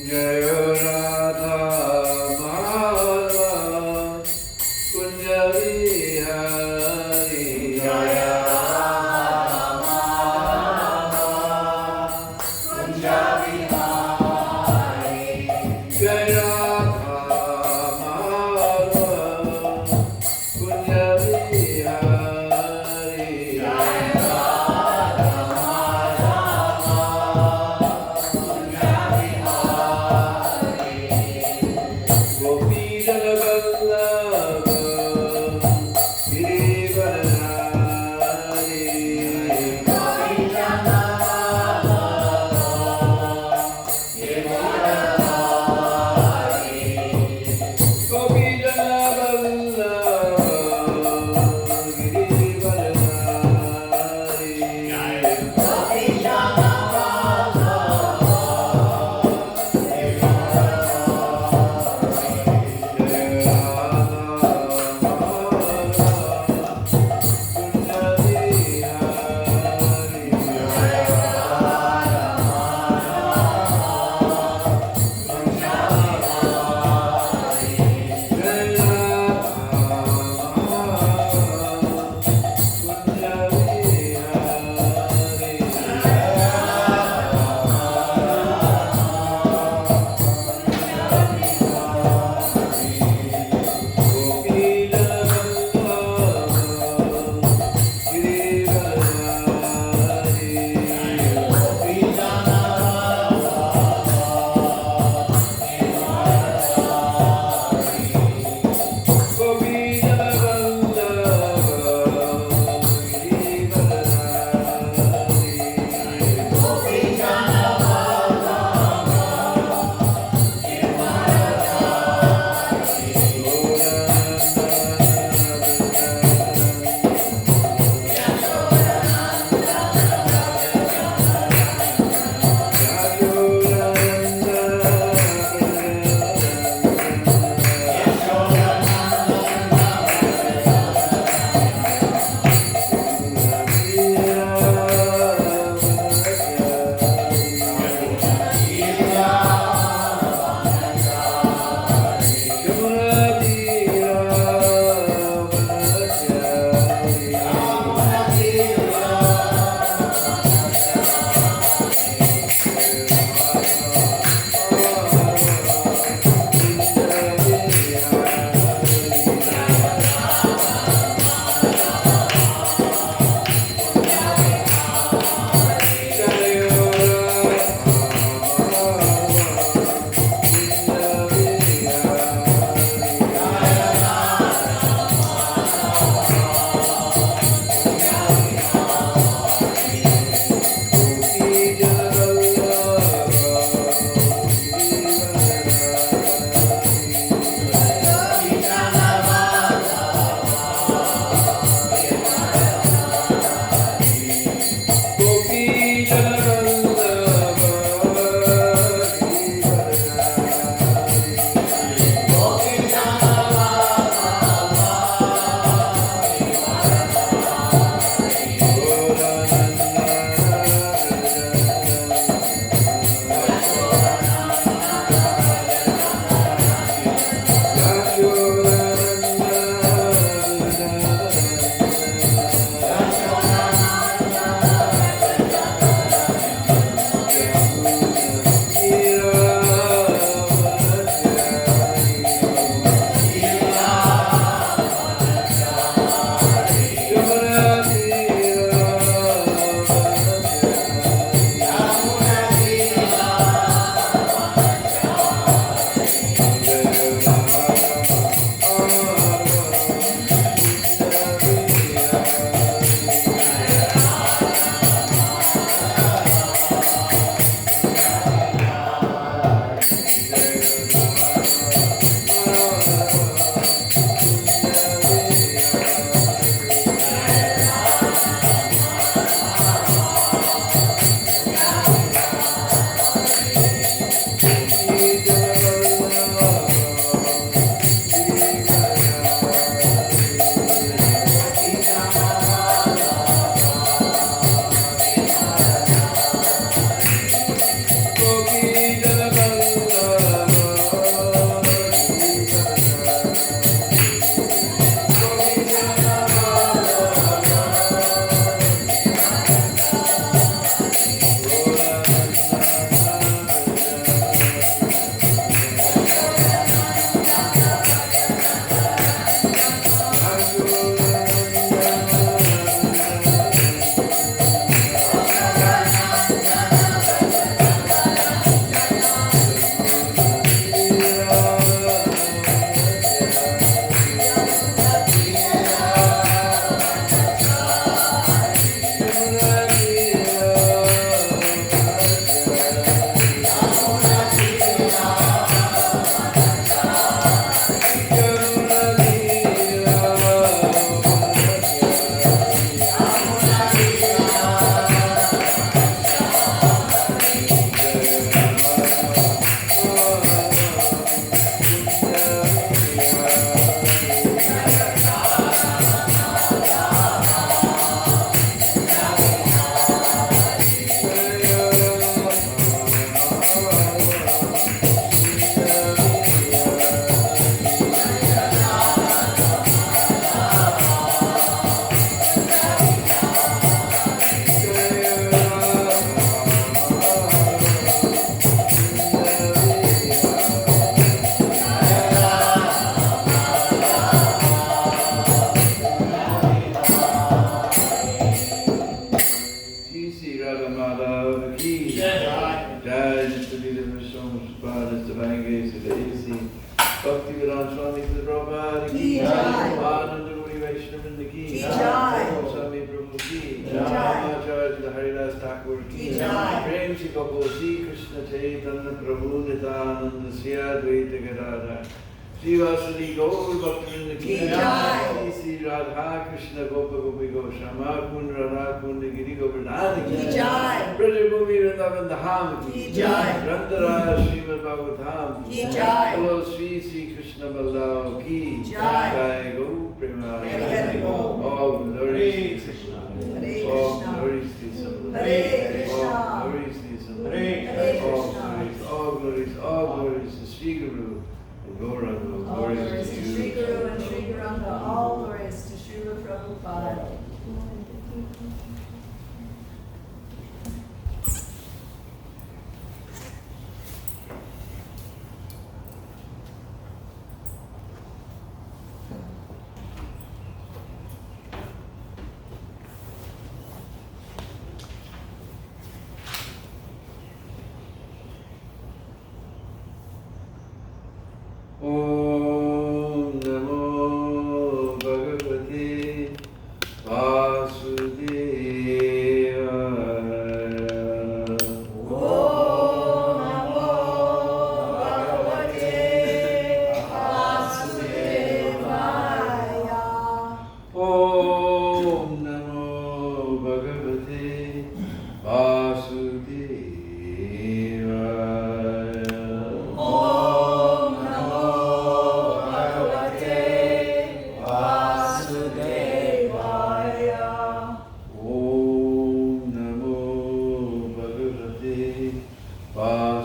Jaya Radha Madhava Kunja Vihari Jaya Radha Madhava Kunja Vihari Jaya Radha Madhava Kunja Vihari Jaya Radha Madhava Kunja Vihari Prabhupada ki Jai. Jai Mr. Leader Vishnu Prabhupada, Divine Grace of the AC. Bhakti Vedanta Swami Prabhupada ki Jai. Ananda Guri Vaishnavanda ki Jai. Swami Prabhu ki Jai. Acharya Haridas Thakur ki Jai. Prem Shri Gopal Krishna Chaitanya Prabhu Nityananda Sri Advaita Gadadhar Srivasadi Gaur Bhaktivinoda ki Jai. Sri Radha Krishna Gopa Gopi Goswami Kund Radha Kund Giri Govardhana ki Jai. Braja Bhumi Vrindavan Dham ki Jai. Grantharaj Srimad Bhagavatam ki Jai. Hello Sri Sri Krishna Balao ki Jai. Jai Gaur Premanand. All glories to Krishna. All glories to Krishna. All glories to Krishna. All glories to Sri Guru. Gauranga, all glories to Sri Guru and Sri Gauranga, all glories to Srila Prabhupada. Om Namo Bhagavate Vasudevaya. Om Namo Bhagavate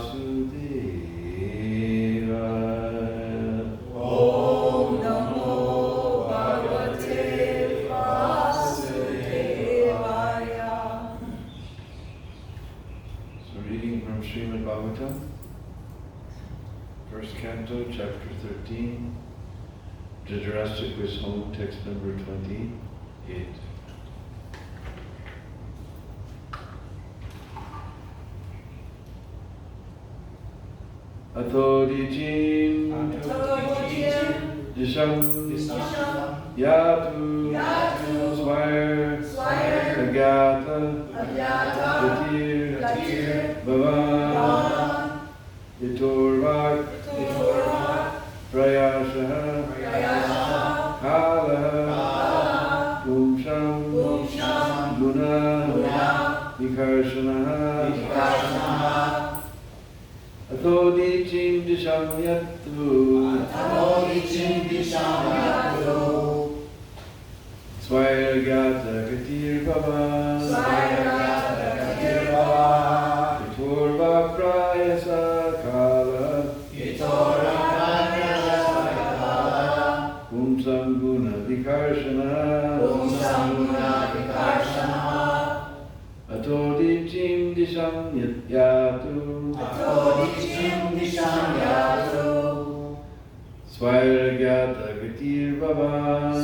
Vasudevaya. Om Namo Bhagavate Vasudevaya. First Canto, Chapter 13, Dhritarashtra Home, text number 28. Ato Dijim Disham Yatu Swire Agyata Gatir Bhavan Yitorvak Prayasha Kala Pumsham Guna Vikarshana Ato Dijim Disham Yatu Swire Gata Gatir Bhavan Yitorvak Prayasa Kala Guna Vikarshana Ato Dijim Disham Yatu Svairagata Gatir Bhavan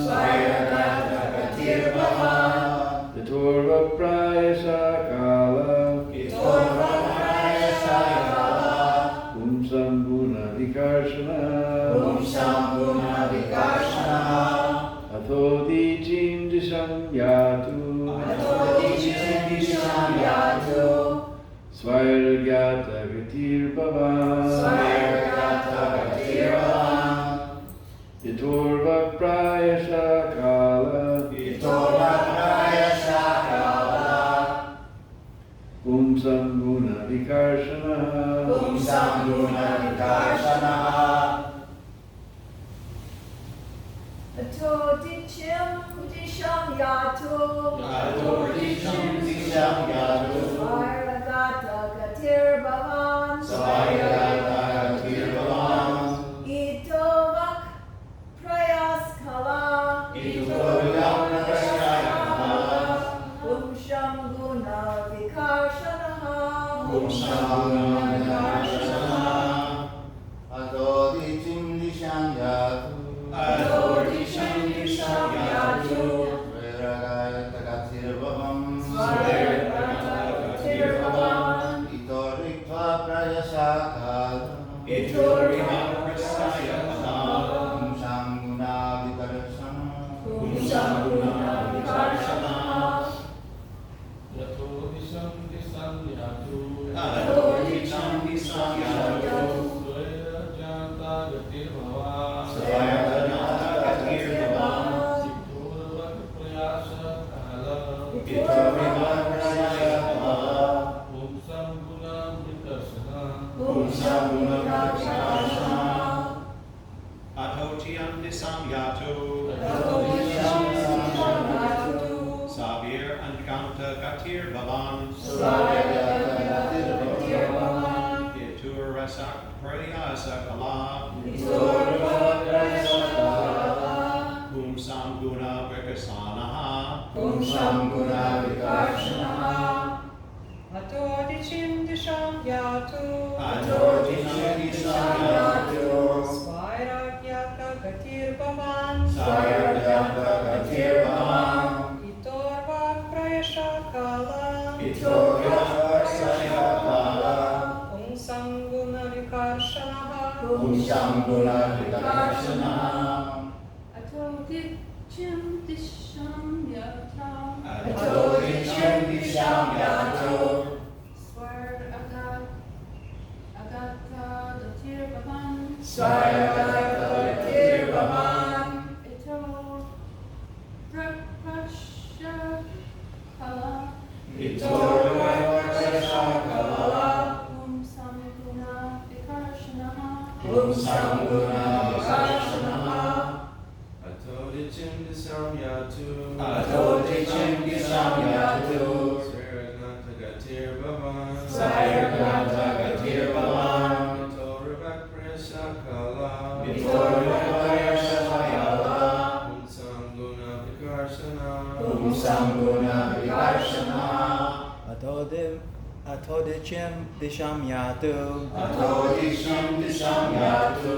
Yatorva Prayasa Kala Pumsam Guna Vikarshana Ato Dijim Disham Yatu Svairagata Gatir Bhavan Yatorva Prayasa Kala Pumsam Guna Vikarshana Ato Dijim Disham Yatu Svairagata Gatir Bhavan Itovak Prayas Kala Pumsham Guna Vikarshana Ato Dijim Disham Yatu Svairagata Gatir Bhavan Vitor Samguna vikarshana. Samguna vikarshana. Yato disam disam yatu. Yato disam disam yatu. Swaya janta gatir bhava. Swaya janta gatir bhava. Vitor prayasa kala. Vitor prayasa kala. Om samguna vikarshana. Samguna vikarshana. Atotiam disam yatu. Sabir Ankanta Gatir Bhavan. Itur Rasak Prayasa Kala. Hum Samguna Vikasanaha. Atodicim disham yatu. Svairagyata gatir bhavan. Itorva prayasha kala. Om samguna vikarshanaha. Atodicim disham yata. Swar agata gatir bhavan. Ito prasha kala. Om samguna vikarshanaha. Atodicim disam yatu. Swayagnata gatir bhavan. Vitorvak prasakala. Om samguna vikarshana. Atodicim disham yatu.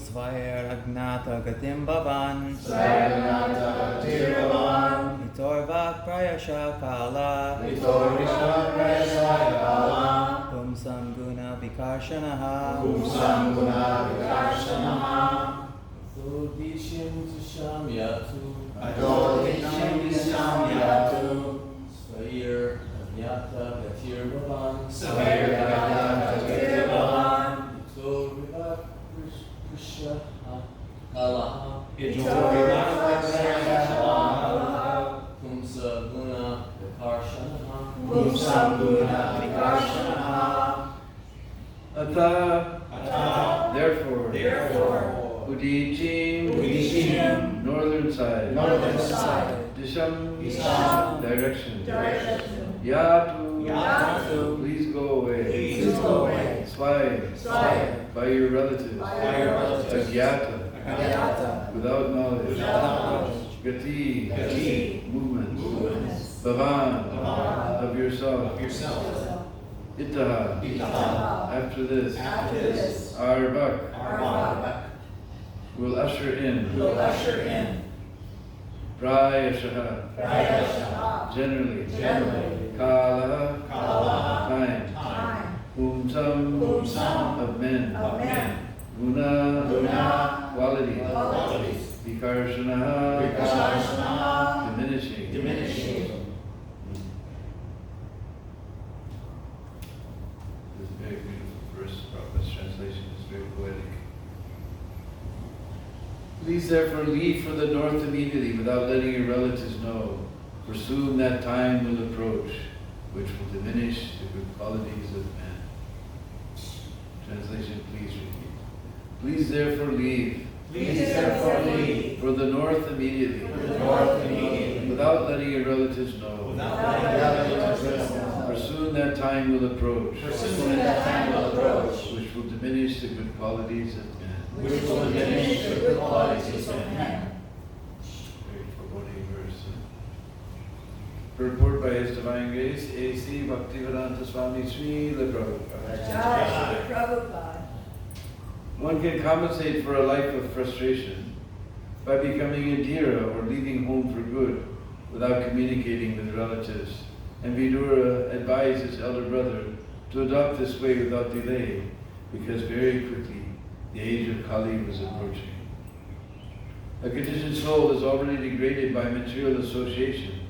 Svairagnata gatim bhavan. Itorvak prayasha kala. Om samguna vikarshanaha. Atodicim disam yatu. Swayir Agnata Gatir Bhavan. Vitor Prasha Kalaha. Hum samguna vikarshanaha. Ata. Therefore. Udicim. Northern side. Disham. Direction. Yatu. Please go away. Svai. By your relatives. Agyata. Without knowledge. Gati. Movement. Bhavan. Of yourself. Itaha. After this. Arbak. Will usher in. Prayashaha. Generally. Kala. Time. Umsam. Of men. Guna. Qualities. Vikarshanaha. Diminishing. This is a very beautiful verse. Prabhupada's translation is very poetic. Please therefore leave for the north immediately without letting your relatives know, for soon that time will approach, which will diminish the good qualities of men. Translation, please repeat. Please therefore leave for the north immediately without letting your relatives know, for soon that time will approach, which will diminish the good qualities of men. Which will diminish the good qualities of men. Very foreboding verse. Purport by His Divine Grace, A.C. Bhaktivedanta Swami Srila Prabhupada. Jai Prabhupada. One can compensate for a life of frustration by becoming a Dira or leaving home for good without communicating with relatives. And Vidura advised his elder brother to adopt this way without delay, because very quickly The age of Kali was approaching. A conditioned soul is already degraded by material association,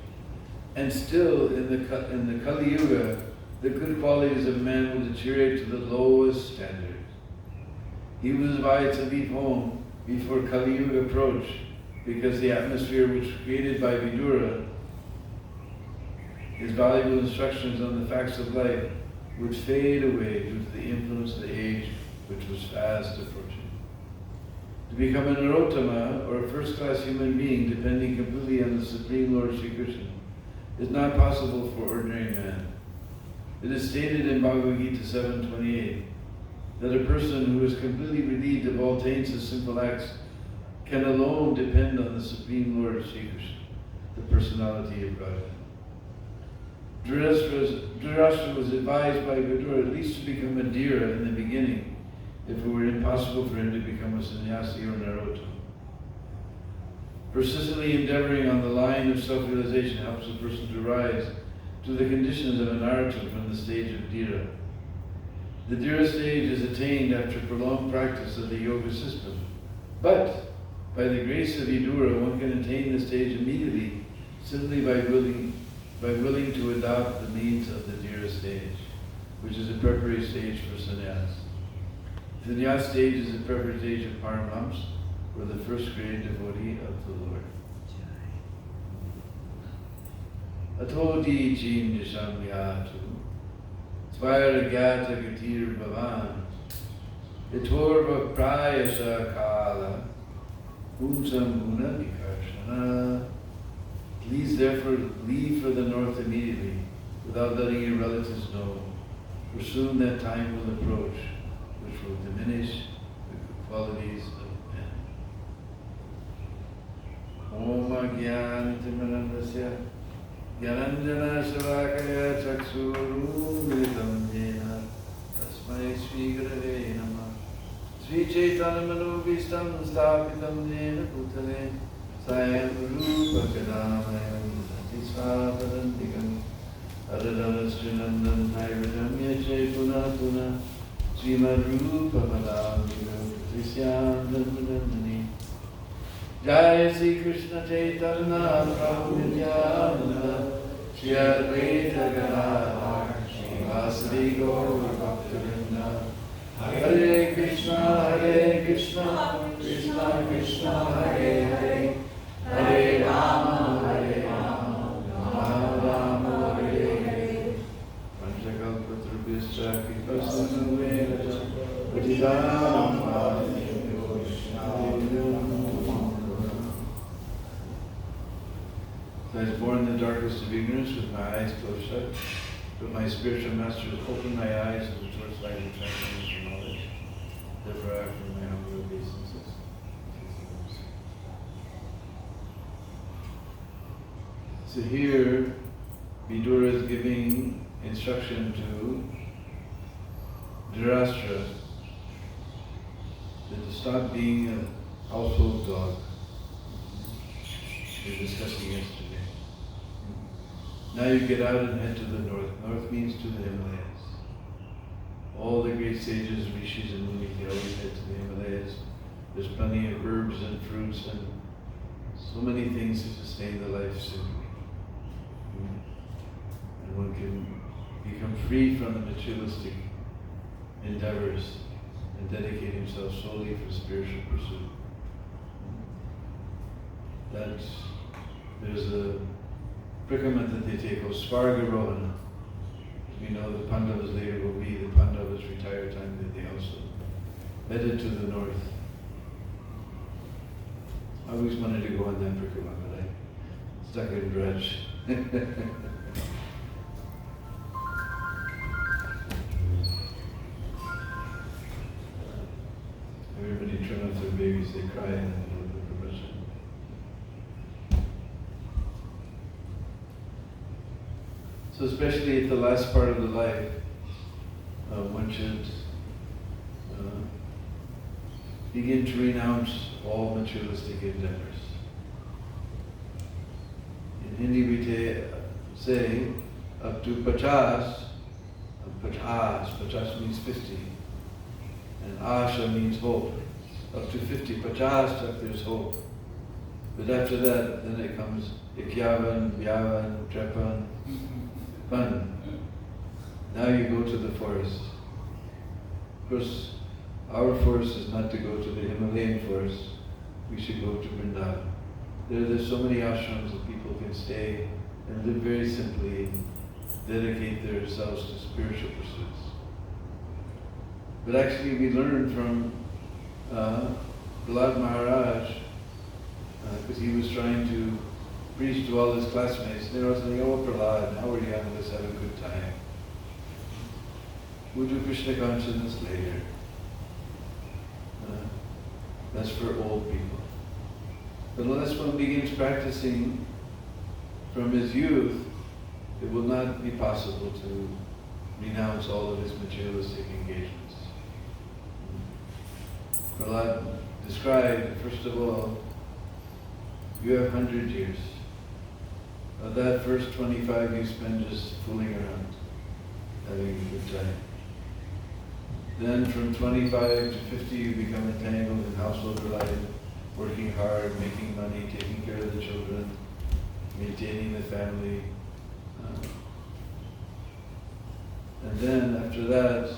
and still in the Kali Yuga, the good qualities of man will deteriorate to the lowest standard. He was advised to leave home before Kali Yuga approached, because the atmosphere which was created by Vidura, his valuable instructions on the facts of life, would fade away due to the influence of the age which was fast approaching. To become a Narottama, or a first-class human being depending completely on the Supreme Lord Sri Krishna, is not possible for ordinary man. It is stated in Bhagavad Gita 7:28 that a person who is completely relieved of all taints of sinful acts can alone depend on the Supreme Lord Sri Krishna, the personality of God. Dhritarashtra was advised by Vidura at least to become a Dhira in the beginning, if it were impossible for him to become a sannyasi or narottama. Persistently endeavoring on the line of self-realization helps a person to rise to the conditions of an arhat from the stage of Dhira. The Dhira stage is attained after prolonged practice of the yoga system, but by the grace of Vidura, one can attain the stage immediately simply by willing to adopt the means of the Dhira stage, which is a preparatory stage for sannyas. The sannyas stage is a preparatory stage of Paramhams, or the first grade devotee of the Lord. Atodi jim nishamyatu, svairagata gatir bhavan, itorva prayasha kala, umsam guna vikarshana. Please therefore leave for the north immediately, without letting your relatives know, for soon that time will approach, which will diminish the qualities of men. Om Agyan Timarandasya Gyananjana Shavakaya Chaksurum Militam Jena Tasmai Sri Gurave Namah Sri Chaitanya Manubhistam Sthapitam Jena Putale Sayam Rupa Kadamayam Satisvapadantikam Adadana Srinandan Hairadam Yache Puna Puna Srimad Rupa Padamika Trisyam Dhanmadandani Jaya Sri Krishna Chaitanya Prabhu Nityananda Shri Advaita Gadadhar Srivasadi Gaur Bhaktivinoda Hare Krishna Krishna Krishna Hare Hare Hare Rama Rama Rama Hare Hare Panchakalpatrubhyascha Kripasanuveda Patitanam Pavanebhyo Vaishnavibhyo. I was born in the darkest of ignorance with my eyes closed shut, but my spiritual master has opened my eyes as a torchlight of transcendental knowledge. Therefore I offer my humble obeisances. So here, Vidura is giving instruction to Dhritarashtra that to stop being a household dog. We were discussing yesterday. Now you get out and head to the north. North means to the Himalayas. All the great sages, rishis and munis, they always head to the Himalayas. There's plenty of herbs and fruits and so many things to sustain the life simply. And one can become free from the materialistic endeavors and dedicate himself solely for spiritual pursuit. There's a predicament that they take, Svargarohana. We know the Pandavas later will be the Pandavas retire time that they also headed to the north. I always wanted to go on that predicament, but I stuck in grudge. Everybody turn off their babies, they cry in the middle of the procession. So especially at the last part of the life, one should begin to renounce all materialistic endeavors. In Hindi we say up to 50, 50 means 50, And asha means hope. Up to 50, 50 tak there's hope. But after that, then it comes ikyavan, vyavan, trepan, pan. Now you go to the forest. Of course, our forest is not to go to the Himalayan forest. We should go to Vrindavan. There's so many ashrams that people can stay and live very simply, dedicate themselves to spiritual pursuits. But actually we learned from Prahlad Maharaj, because he was trying to preach to all his classmates. They were saying, oh Prahlad, how are you having this? Have a good time. We'll do Krishna consciousness later. That's for old people. But unless one begins practicing from his youth, it will not be possible to renounce all of his materialistic engagements. Prahlad described, first of all, you have 100 years. Of that first 25 you spend just fooling around, having a good time. Then from 25 to 50 you become entangled in household life, working hard, making money, taking care of the children, maintaining the family. And then after that,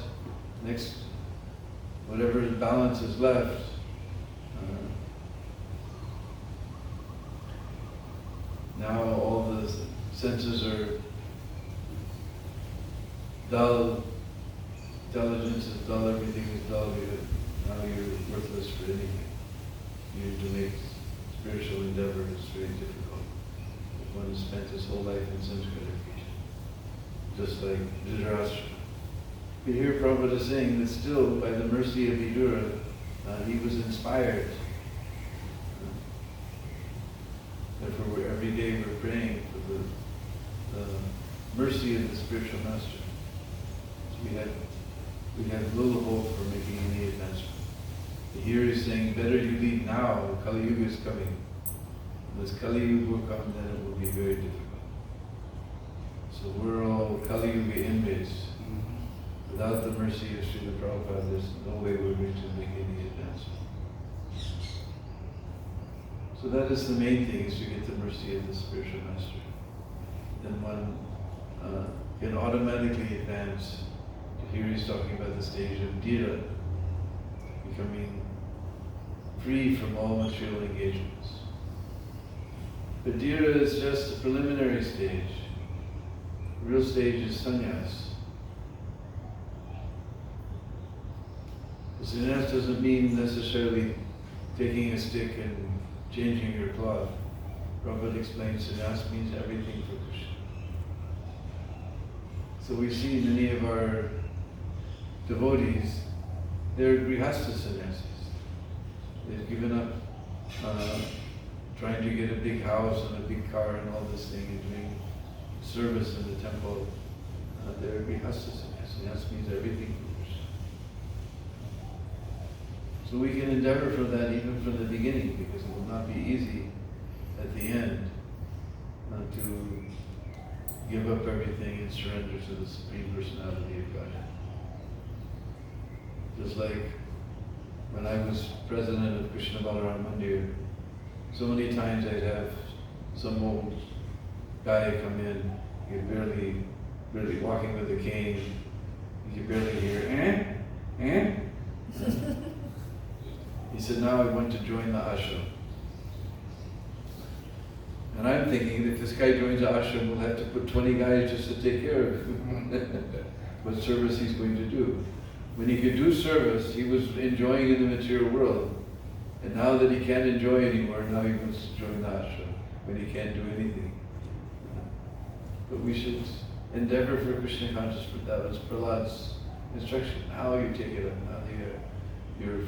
next, whatever balance is left, now all the senses are dull, intelligence is dull, everything is dull, now you're worthless for anything. To make spiritual endeavor is very difficult. If one has spent his whole life in sanskarification, just like Dhritarashtra. We hear Prabhupada saying that still, by the mercy of Vidura, he was inspired. Therefore, every day we're praying for the mercy of the spiritual master. So we have little hope for making any advancement. Here he's saying, better you leave now, Kali Yuga is coming. Unless Kali Yuga will come, then it will be very difficult. So we're all Kali Yuga inmates. Without the mercy of Srila Prabhupada, there's no way we're going to make any advancement. So that is the main thing, is to get the mercy of the spiritual master. Then one can automatically advance. Here he's talking about the stage of Dhira, becoming free from all material engagements. But Dhira is just a preliminary stage. The real stage is sannyas. Sannyas doesn't mean necessarily taking a stick and changing your cloth. Prabhupada explains sannyas means everything for Krishna. So we see many of our devotees, they're grihastha sannyasis. They've given up trying to get a big house and a big car and all this thing and doing service in the temple. They're grihastha sannyasis. Sannyas means everything for Krishna. So we can endeavor for that even from the beginning, because it will not be easy at the end to give up everything and surrender to the Supreme Personality of Godhead. Just like when I was president of Krishna Balaram Mandir, so many times I'd have some old guy come in, he'd barely walking with a cane, you could barely hear, He said, now I want to join the ashram. And I'm thinking, if this guy joins the ashram, we'll have to put 20 guys just to take care of what service he's going to do. When he could do service, he was enjoying in the material world. And now that he can't enjoy anymore, now he wants to join the ashram when he can't do anything. But we should endeavor for Krishna consciousness. That was Prahlad's instruction. How you take it up, now that you're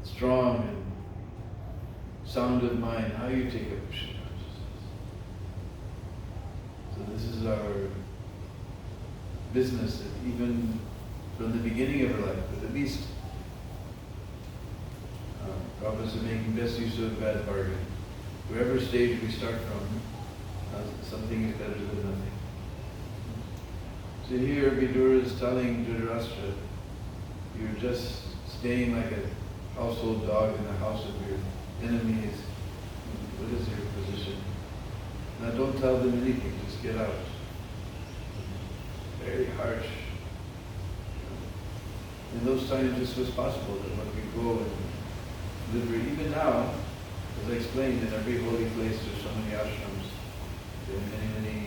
strong and sound of mind, how you take up Krishna consciousness. So this is our business, that even from the beginning of our life, but at least Prabhupada is making best use of a bad bargain. Wherever stage we start from, something is better than nothing. So here Vidura is telling Dhritarashtra, you're just staying like a household dog in the house of your enemies, what is your position? Now don't tell them anything, just get out. Very harsh. In those times this was possible, that one could go and live, even now, as I explained, in every holy place there's so many ashrams. There are many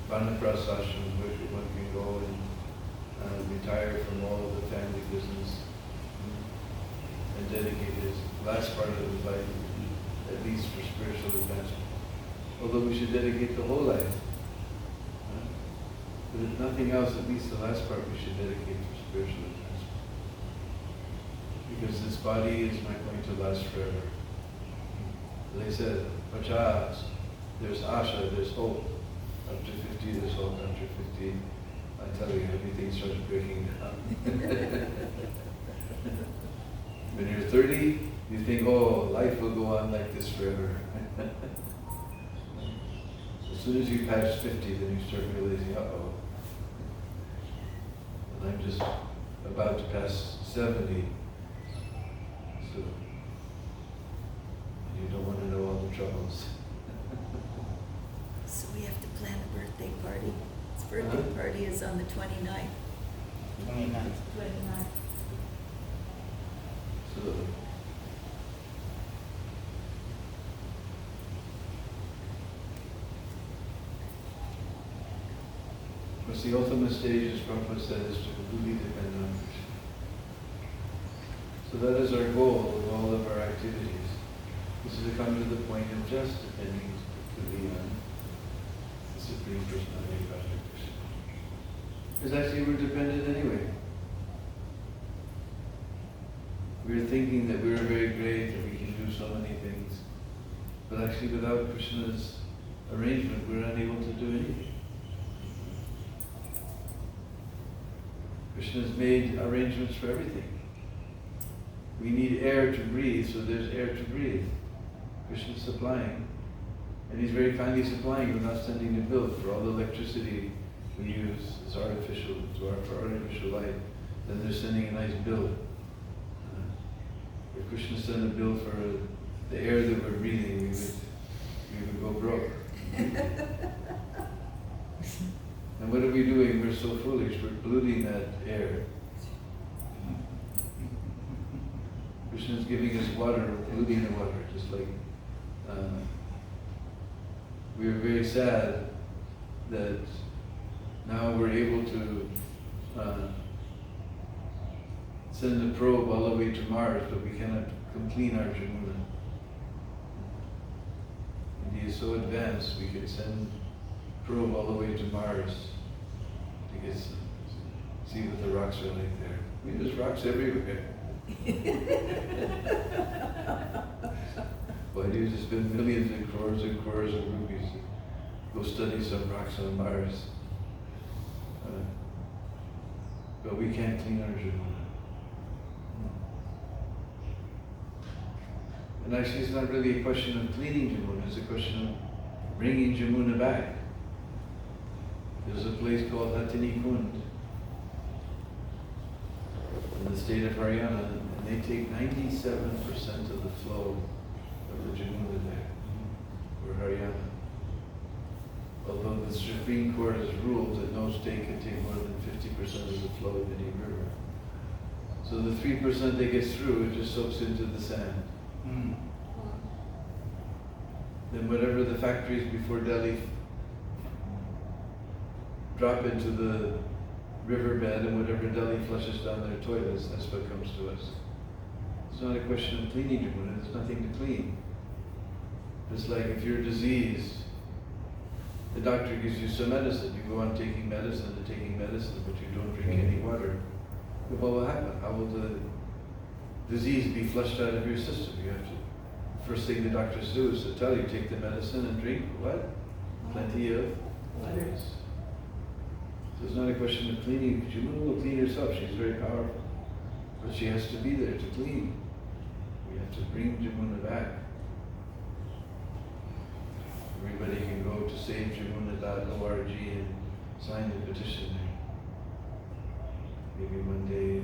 Vanapras ashrams where one can go and retire from all of the family business and dedicate his last part of his life, at least for spiritual advancement. Although we should dedicate the whole life. But if nothing else, at least the last part we should dedicate for spiritual advancement. Because this body is not going to last forever. They said, Pachas, there's Asha, there's hope. After 50, there's hope. After 50, I tell you, everything starts breaking down. When you're 30, you think, oh, life will go on like this forever. As soon as you pass 50, then you start realizing, uh-oh. And I'm just about to pass 70. So, you don't want to know all the troubles. So we have to plan a birthday party. His birthday party is on the 29th. 29th. 29th. So, what's the ultimate stage, as Prabhupada said, is to completely depend on Krishna. So that is our goal of all of our activities. This is to come to the point of just depending completely on the Supreme Personality of Godhead Krishna. Because actually we're dependent anyway. We're thinking that we're very great, that we can do so many things. But actually without Krishna's arrangement, we're unable to do anything. Krishna has made arrangements for everything. We need air to breathe, so there's air to breathe. Krishna is supplying. And he's very kindly supplying without sending a bill for all the electricity we use. It's artificial, for artificial light. Then they're sending a nice bill. If Krishna sent a bill for the air that we're breathing, we would go broke. And what are we doing? We're so foolish. We're polluting that air. Krishna is giving us water, we're polluting the water. Just like we are very sad that now we're able to send a probe all the way to Mars, but we cannot clean our Jamuna. India is so advanced, we could send a probe all the way to Mars to get see what the rocks are like there. I mean, there's rocks everywhere. Why do you just spend millions and crores of rupees to go study some rocks on Mars? But we can't clean our Jamuna. And actually it's not really a question of cleaning Jamuna, it's a question of bringing Jamuna back. There's a place called Hatini Kund in the state of Haryana, and they take 97% of the flow of the Jamuna there, for Haryana. Although the Supreme Court has ruled that no state can take more than 50% of the flow of any river. So the 3% that gets through, it just soaks into the sand. Then whatever the factories before Delhi drop into the riverbed, and whatever Delhi flushes down their toilets, that's what comes to us. It's not a question of cleaning Jamuna, there's nothing to clean. It's like if you're diseased, the doctor gives you some medicine, you go on taking medicine, but you don't drink any water. What will happen? How will the disease be flushed out of your system? You have to, first thing the doctors do is to tell you, take the medicine and drink what? Plenty of water. So it's not a question of cleaning. Jamuna will clean herself, she's very powerful. But she has to be there to clean. We have to bring Jamuna back. Everybody can go to savejamuna.org and sign the petition there. Maybe one day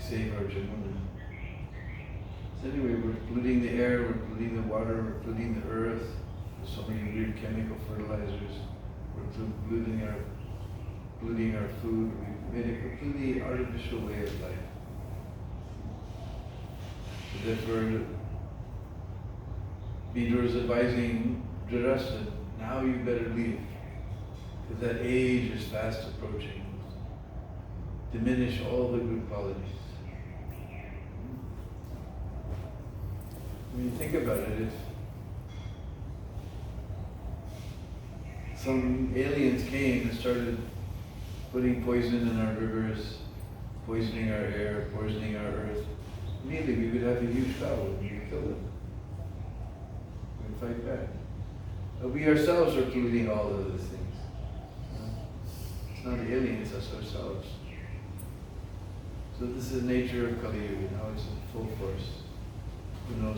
save our Jamuna. So anyway, we're polluting the air, we're polluting the water, we're polluting the earth with so many weird chemical fertilizers. We're polluting our food. We've made a completely artificial way of life. So therefore, Vidura is advising Dhritarashtra, now you better leave, because that age is fast approaching. Diminish all the good qualities. When you think about it, if some aliens came and started putting poison in our rivers, poisoning our air, poisoning our earth, immediately we would have a huge battle. We would kill them. We would fight back. But we ourselves are polluting all of those things. It's not the aliens, it's ourselves. So this is the nature of Kali Yuga. Now it's in full force. Who knows